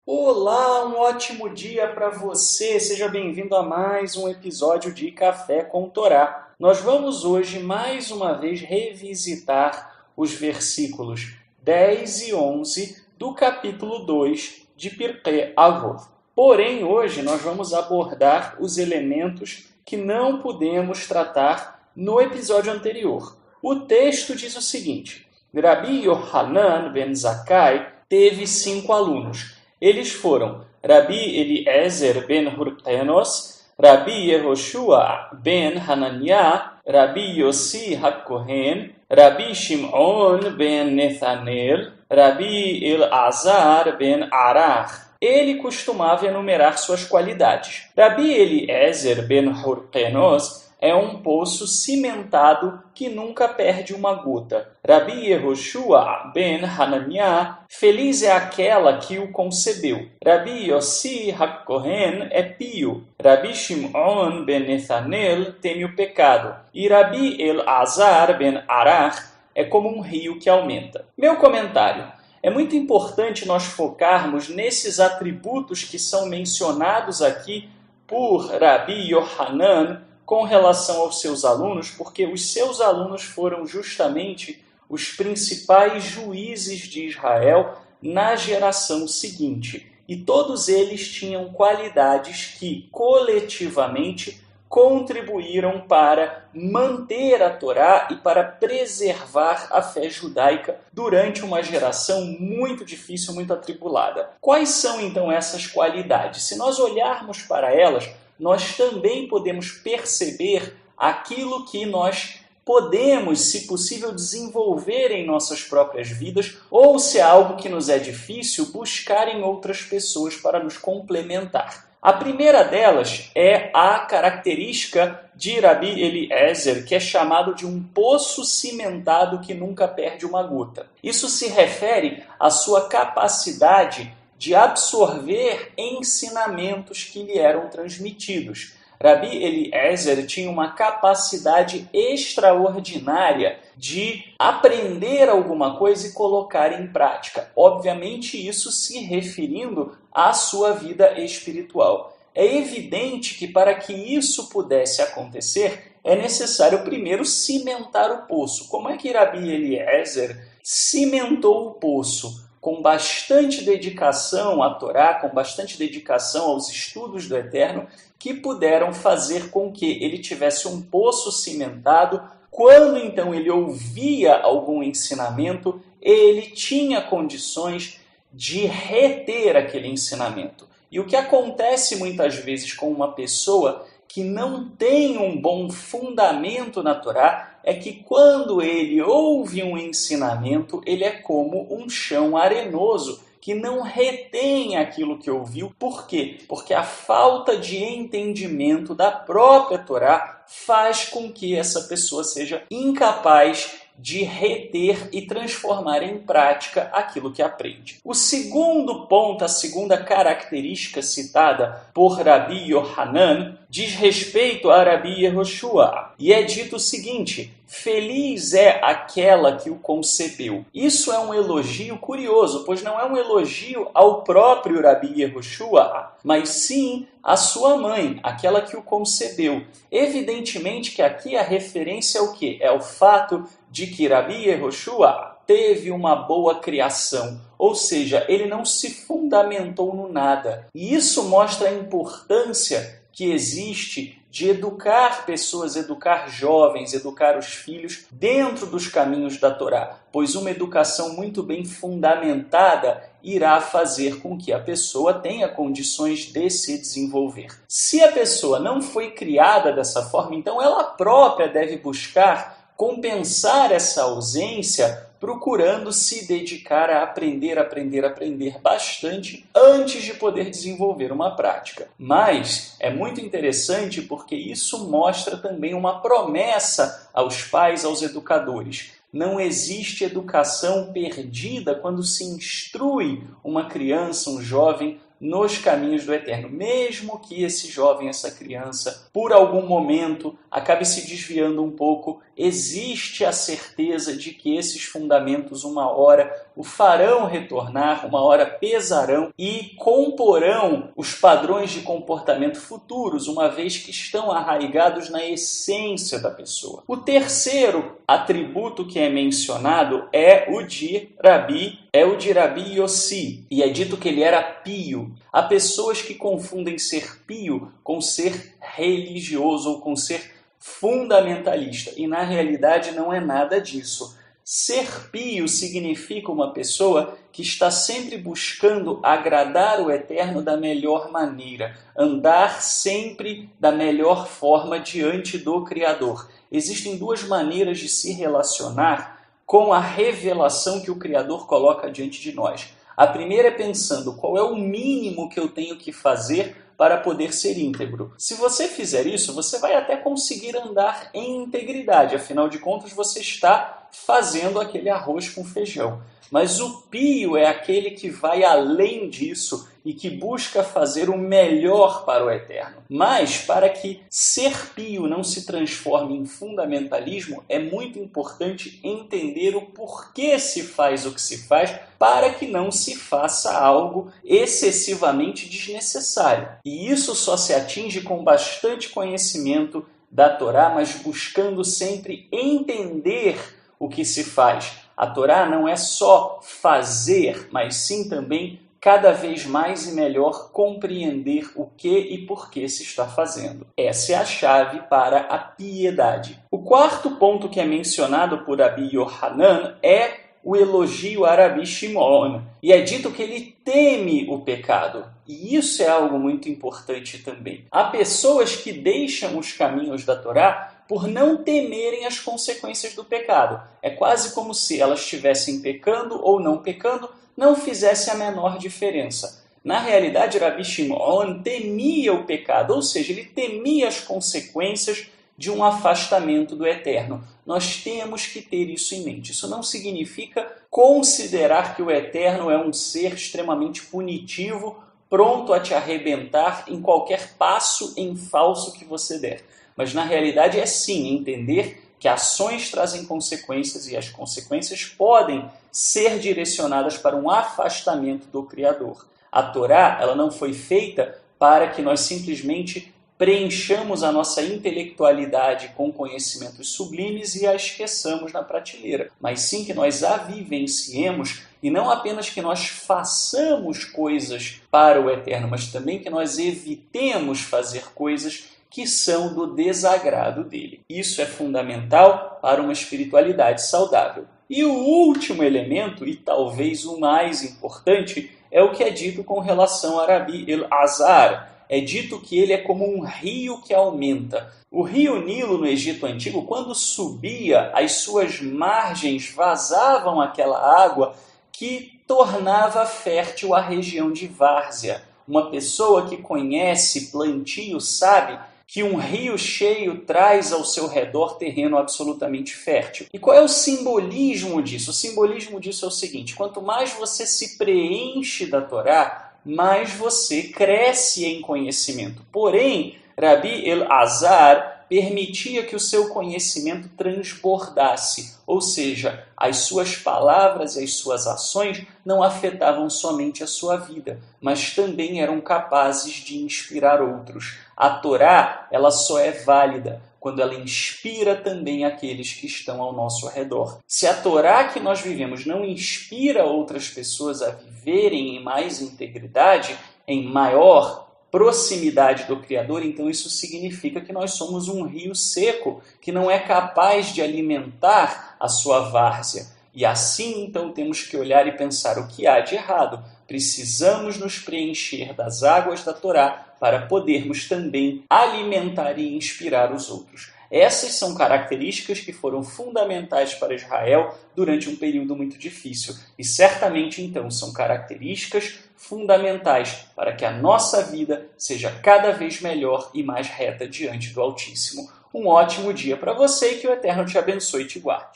Olá, um ótimo dia para você. Seja bem-vindo a mais um episódio de Café com Torá. Nós vamos hoje mais uma vez revisitar os versículos 10 e 11 do capítulo 2 de Pirkei Avot. Porém, hoje nós vamos abordar os elementos que não pudemos tratar no episódio anterior. O texto diz o seguinte: Rabi Yohanan ben Zakkai teve 5 alunos. Eles foram Rabi Eliezer ben Hurtenos, Rabi Yehoshua ben Hananiah, Rabi Yossi HaKohen, Rabi Shimon ben Nethanel, Rabi Elazar ben Arach. Ele costumava enumerar suas qualidades. Rabi Eliezer ben Hurtenos é um poço cimentado que nunca perde uma gota. Rabi Yehoshua ben Hananiah, feliz é aquela que o concebeu. Rabi Yossi HaKohen é pio. Rabi Shimon ben Nethanel teme o pecado. E Rabi Elazar ben Arach é como um rio que aumenta. Meu comentário. É muito importante nós focarmos nesses atributos que são mencionados aqui por Rabi Yohanan com relação aos seus alunos, porque os seus alunos foram justamente os principais juízes de Israel na geração seguinte. E todos eles tinham qualidades que, coletivamente, contribuíram para manter a Torá e para preservar a fé judaica durante uma geração muito difícil, muito atribulada. Quais são, então, essas qualidades? Se nós olharmos para elas, nós também podemos perceber aquilo que nós podemos, se possível, desenvolver em nossas próprias vidas, ou se é algo que nos é difícil, buscar em outras pessoas para nos complementar. A primeira delas é a característica de Rabi Eliezer, que é chamado de um poço cimentado que nunca perde uma gota. Isso se refere à sua capacidade de absorver ensinamentos que lhe eram transmitidos. Rabi Eliezer tinha uma capacidade extraordinária de aprender alguma coisa e colocar em prática. Obviamente, isso se referindo à sua vida espiritual. É evidente que para que isso pudesse acontecer, é necessário primeiro cimentar o poço. Como é que Rabi Eliezer cimentou o poço? Com bastante dedicação à Torá, com bastante dedicação aos estudos do Eterno, que puderam fazer com que ele tivesse um poço cimentado. Quando então ele ouvia algum ensinamento, ele tinha condições de reter aquele ensinamento. E o que acontece muitas vezes com uma pessoa que não tem um bom fundamento na Torá é que quando ele ouve um ensinamento, ele é como um chão arenoso que não retém aquilo que ouviu. Por quê? Porque a falta de entendimento da própria Torá faz com que essa pessoa seja incapaz de reter e transformar em prática aquilo que aprende. O segundo ponto, a segunda característica citada por Rabi Yohanan, diz respeito a Rabi Yehoshua. E é dito o seguinte: feliz é aquela que o concebeu. Isso é um elogio curioso, pois não é um elogio ao próprio Rabi Yehoshua, mas sim à sua mãe, aquela que o concebeu. Evidentemente que aqui a referência é o quê? É o fato de que Rabi Yehoshua teve uma boa criação, ou seja, ele não se fundamentou no nada. E isso mostra a importância que existe de educar pessoas, educar jovens, educar os filhos dentro dos caminhos da Torá, pois uma educação muito bem fundamentada irá fazer com que a pessoa tenha condições de se desenvolver. Se a pessoa não foi criada dessa forma, então ela própria deve buscar compensar essa ausência procurando se dedicar a aprender bastante antes de poder desenvolver uma prática. Mas é muito interessante porque isso mostra também uma promessa aos pais, aos educadores. Não existe educação perdida quando se instrui uma criança, um jovem, nos caminhos do Eterno, mesmo que esse jovem, essa criança, por algum momento, acabe se desviando um pouco existe a certeza de que esses fundamentos uma hora o farão retornar, uma hora pesarão e comporão os padrões de comportamento futuros, uma vez que estão arraigados na essência da pessoa. O terceiro atributo que é mencionado é o de Rabi Yossi, e é dito que ele era pio. Há pessoas que confundem ser pio com ser religioso ou com ser fundamentalista, e na realidade não é nada disso. Ser pio significa uma pessoa que está sempre buscando agradar o Eterno da melhor maneira, andar sempre da melhor forma diante do Criador. Existem duas maneiras de se relacionar com a revelação que o Criador coloca diante de nós. A primeira é pensando qual é o mínimo que eu tenho que fazer para poder ser íntegro. Se você fizer isso, você vai até conseguir andar em integridade. Afinal de contas, você está fazendo aquele arroz com feijão. Mas o pio é aquele que vai além disso e que busca fazer o melhor para o Eterno. Mas, para que ser pio não se transforme em fundamentalismo, é muito importante entender o porquê se faz o que se faz, para que não se faça algo excessivamente desnecessário. E isso só se atinge com bastante conhecimento da Torá, mas buscando sempre entender o que se faz. A Torá não é só fazer, mas sim também cada vez mais e melhor compreender o que e por que se está fazendo. Essa é a chave para a piedade. O quarto ponto que é mencionado por Rabi Yohanan é o elogio a Rabi Shimon. E é dito que ele teme o pecado. E isso é algo muito importante também. Há pessoas que deixam os caminhos da Torá por não temerem as consequências do pecado. É quase como se elas estivessem pecando ou não pecando, não fizesse a menor diferença. Na realidade, Rabi Shimon temia o pecado, ou seja, ele temia as consequências de um afastamento do Eterno. Nós temos que ter isso em mente. Isso não significa considerar que o Eterno é um ser extremamente punitivo, pronto a te arrebentar em qualquer passo em falso que você der. Mas na realidade é sim entender que ações trazem consequências e as consequências podem ser direcionadas para um afastamento do Criador. A Torá, ela não foi feita para que nós simplesmente preenchamos a nossa intelectualidade com conhecimentos sublimes e a esqueçamos na prateleira, mas sim que nós a vivenciemos e não apenas que nós façamos coisas para o Eterno, mas também que nós evitemos fazer coisas que são do desagrado dele. Isso é fundamental para uma espiritualidade saudável. E o último elemento, e talvez o mais importante, é o que é dito com relação a Rabi Elazar. É dito que ele é como um rio que aumenta. O rio Nilo no Egito Antigo, quando subia, as suas margens vazavam aquela água que tornava fértil a região de Várzea. Uma pessoa que conhece plantio sabe que um rio cheio traz ao seu redor terreno absolutamente fértil. E qual é o simbolismo disso? O simbolismo disso é o seguinte: quanto mais você se preenche da Torá, mais você cresce em conhecimento. Porém, Rabi Elazar permitia que o seu conhecimento transbordasse, ou seja, as suas palavras e as suas ações não afetavam somente a sua vida, mas também eram capazes de inspirar outros. A Torá, ela só é válida quando ela inspira também aqueles que estão ao nosso redor. Se a Torá que nós vivemos não inspira outras pessoas a viverem em mais integridade, em maior proximidade do Criador, então isso significa que nós somos um rio seco, que não é capaz de alimentar a sua várzea. E assim, então, temos que olhar e pensar o que há de errado. Precisamos nos preencher das águas da Torá para podermos também alimentar e inspirar os outros. Essas são características que foram fundamentais para Israel durante um período muito difícil. E certamente, então, são características fundamentais para que a nossa vida seja cada vez melhor e mais reta diante do Altíssimo. Um ótimo dia para você e que o Eterno te abençoe e te guarde.